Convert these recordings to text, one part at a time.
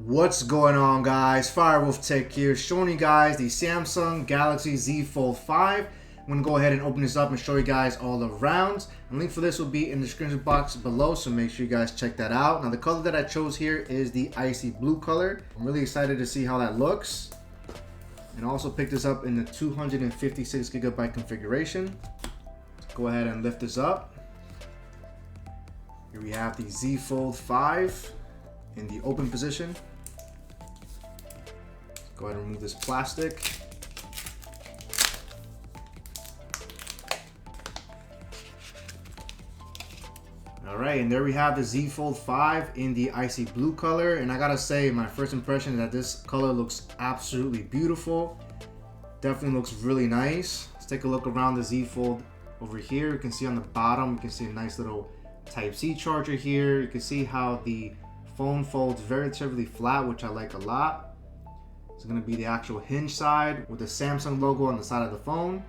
What's going on, guys? Firewolf Tech here, showing you guys the Samsung Galaxy Z Fold 5. I'm going to go ahead and open this up and show you guys all around. The link for this will be in the description box below, so make sure you guys check that out. Now, the color that I chose here is the icy blue color. I'm really excited to see how that looks. And I also picked this up in the 256GB configuration. Let's go ahead and lift this up. Here we have the Z Fold 5 in the open position. Go ahead and remove this plastic. Alright, and there we have the Z Fold 5 in the icy blue color. And I gotta say, my first impression is that this color looks absolutely beautiful. Definitely looks really nice. Let's take a look around the Z Fold over here. You can see on the bottom, you can see a nice little Type-C charger here. You can see how the phone folds relatively flat, which I like a lot. It's going to be the actual hinge side with the Samsung logo on the side of the phone.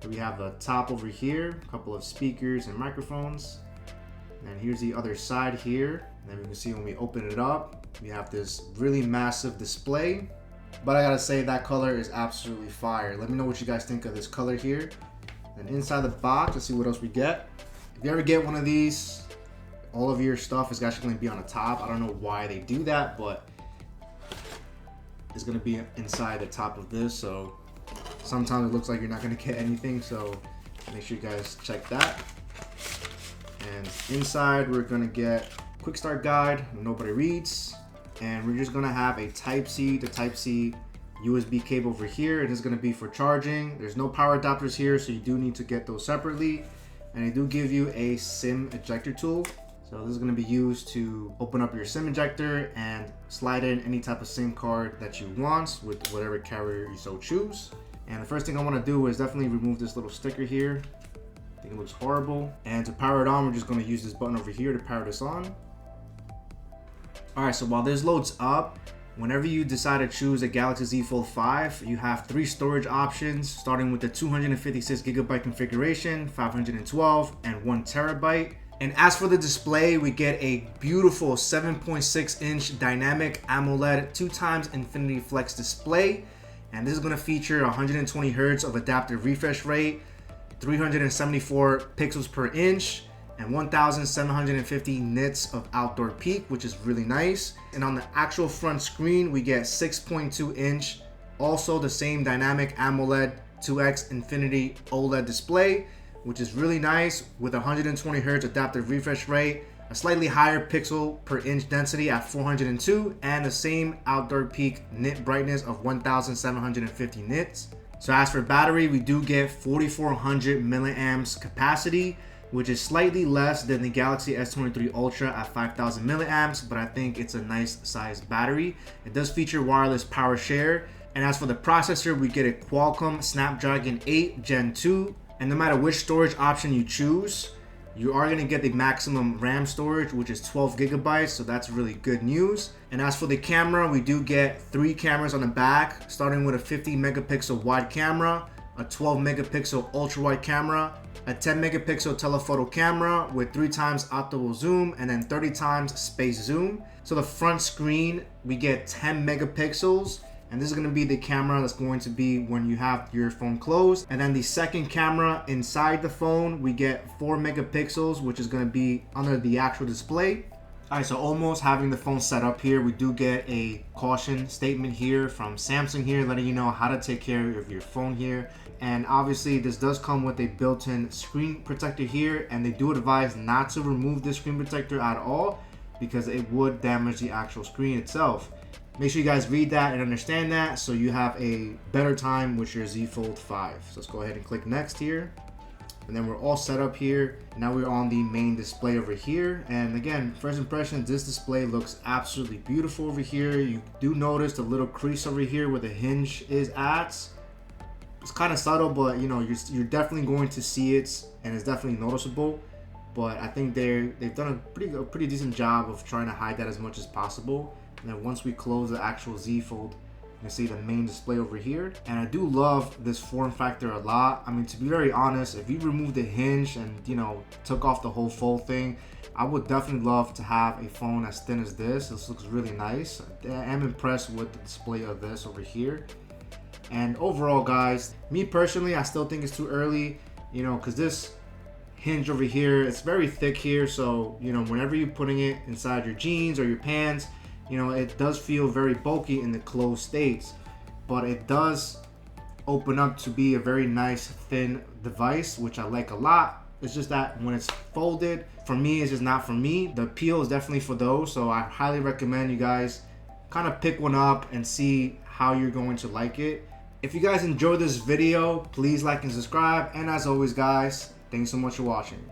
We have the top over here, a couple of speakers and microphones. And here's the other side here. And then we can see when we open it up, we have this really massive display. But I gotta say, that color is absolutely fire. Let me know what you guys think of this color here. And inside the box, let's see what else we get. If you ever get one of these, all of your stuff is actually going to be on the top. I don't know why they do that, but it's going to be inside the top of this. So sometimes it looks like you're not going to get anything. So make sure you guys check that. And inside we're going to get quick start guide, nobody reads. And we're just going to have a Type-C to Type-C USB cable over here. It is going to be for charging. There's no power adapters here, so you do need to get those separately. And they do give you a SIM ejector tool. So this is going to be used to open up your SIM ejector and slide in any type of SIM card that you want with whatever carrier you so choose. And the first thing I want to do is definitely remove this little sticker here. I think it looks horrible. And to power it on, we're just going to use this button over here to power this on. Alright, so while this loads up, whenever you decide to choose a Galaxy Z Fold 5, you have 3 storage options, starting with the 256GB configuration, 512, and 1TB. And as for the display, we get a beautiful 7.6-inch dynamic AMOLED 2x Infinity Flex display. And this is going to feature 120 Hz of adaptive refresh rate, 374 pixels per inch, and 1750 nits of outdoor peak, which is really nice. And on the actual front screen, we get 6.2-inch, also the same dynamic AMOLED 2X Infinity OLED display, which is really nice with 120 Hz adaptive refresh rate, a slightly higher pixel per inch density at 402, and the same outdoor peak nit brightness of 1750 nits. So as for battery, we do get 4400 milliamps capacity, which is slightly less than the Galaxy S23 Ultra at 5000 milliamps, but I think it's a nice sized battery. It does feature wireless power share. And as for the processor, we get a Qualcomm Snapdragon 8 Gen 2. And no matter which storage option you choose, you are going to get the maximum RAM storage, which is 12GB, so that's really good news. And as for the camera, we do get 3 cameras on the back, starting with a 50 megapixel wide camera, a 12 megapixel ultra wide camera, a 10 megapixel telephoto camera with 3x optical zoom, and then 30x space zoom. So the front screen, we get 10 megapixels. And this is going to be the camera that's going to be when you have your phone closed. And then the second camera inside the phone, we get 4 megapixels, which is going to be under the actual display. Alright, so almost having the phone set up here, we do get a caution statement here from Samsung here, letting you know how to take care of your phone here. And obviously this does come with a built-in screen protector here, and they do advise not to remove this screen protector at all because it would damage the actual screen itself. Make sure you guys read that and understand that so you have a better time with your Z Fold 5. So let's go ahead and click next here. And then we're all set up here. Now we're on the main display over here. And again, first impressions, this display looks absolutely beautiful over here. You do notice the little crease over here where the hinge is at. It's kind of subtle, but you know, you're definitely going to see it, and it's definitely noticeable. But I think they've done a pretty decent job of trying to hide that as much as possible. And then once we close the actual Z Fold You can see the main display over here. And I do love this form factor a lot. I mean, to be very honest, if you remove the hinge and, you know, took off the whole fold thing, I would definitely love to have a phone as thin as this. This looks really nice. I am impressed with the display of this over here. And overall, guys, me personally, I still think it's too early, you know, because this hinge over here, it's very thick here. So, you know, whenever you're putting it inside your jeans or your pants, you know, it does feel very bulky in the closed states, but it does open up to be a very nice thin device, which I like a lot. It's just that when it's folded, for me, it's just not for me. The appeal is definitely for those, so I highly recommend you guys kind of pick one up and see how you're going to like it. If you guys enjoyed this video, please like and subscribe, and as always, guys, thanks so much for watching.